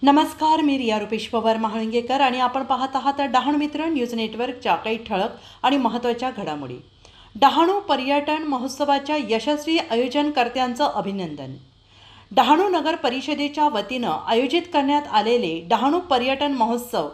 नमस्कार, मी रिया रुपेश पवार महाळंगेकर आणि आपण पाहत आहात डहाणू मित्र न्यूज नेटवर्कच्या काही ठळक आणि महत्त्वाच्या घडामोडी। डहाणू पर्यटन महोत्सवाच्या यशस्वी आयोजनकर्त्यांचं अभिनंदन। डहाणू नगर परिषदेच्या वतीनं आयोजित करण्यात आलेले डहाणू पर्यटन महोत्सव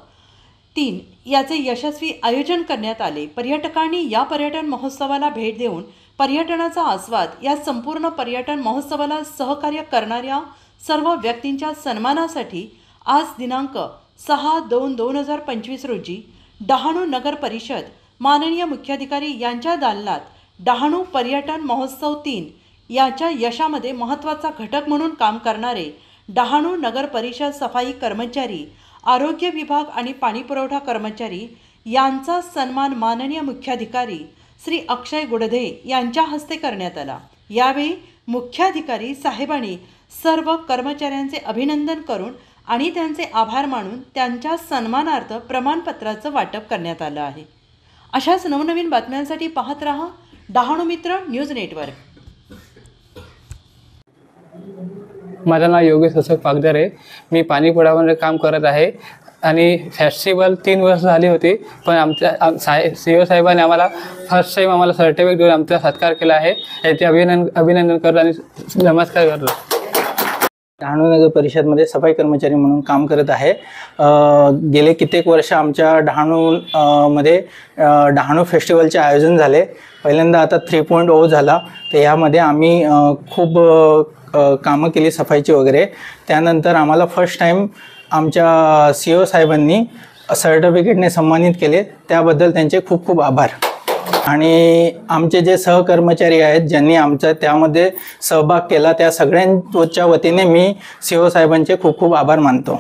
3 याचे यशस्वी आयोजन करण्यात आले। पर्यटकांनी या पर्यटन महोत्सवाला भेट देऊन पर्यटनाचा आस्वाद या संपूर्ण पर्यटन महोत्सवाला सहकार्य करणाऱ्या सर्व व्यक्तींच्या सन्मानासाठी आज दिनांक 6/2/2025 रोजी डहाणू नगर परिषद माननीय मुख्याधिकारी यांच्या दालनात डहाणू पर्यटन महोत्सव 3 याच्या यशामध्ये महत्त्वाचा घटक म्हणून काम करणारे डहाणू नगर परिषद सफाई कर्मचारी, आरोग्य विभाग आणि पाणीपुरवठा कर्मचारी यांचा सन्मान माननीय मुख्याधिकारी श्री अक्षय गुडधे यांच्या हस्ते करण्यात आला। यावेळी मुख्याधिकारी साहेबांनी सर्व कर्मचाऱ्यांचे अभिनंदन करून आणि त्यांचे आभार मानून त्यांच्या सन्मानार्थ प्रमाणपत्राचं वाटप करण्यात आलं आहे। अशाच नवनवीन बातम्यांसाठी पाहत रहा डहाणू मित्र न्यूज नेटवर्क। माझं नाव योगेश अशोक पागदर आहे। मी पाणीपुरवठ्यामध्ये काम करत आहे आणि फेस्टिवल 3 वर्ष झाली होती, पण आमच्या CEO साहेबांनी आम्हाला फर्स्ट टाइम आम्हाला सर्टिफिकेट देऊन आमचा सत्कार केला आहे। याचे अभिनंदन करतो आणि नमस्कार करतो। डहाणू नगर परिषदमध्ये सफाई कर्मचारी म्हणून काम करत आहे। गेले कित्येक वर्ष आमच्या मध्ये डहाणू फेस्टिवलचे आयोजन झाले। पहिल्यांदा आता 3.0 झाला, तर यामध्ये आम्ही खूप कामं केली सफाईची वगैरे। त्यानंतर आम्हाला फर्स्ट टाइम आमच्या CEO साहेबांनी सर्टिफिकेटने सन्मानित केले, त्याबद्दल त्यांचे खूप खूप आभार। आणि आमचे जे सहकर्मचारी आहेत ज्यांनी आमचा त्यामध्ये सहभाग केला, त्या सगळ्यांच्या वतीने मी CEO साहेबांचे खूप खूप आभार मानतो।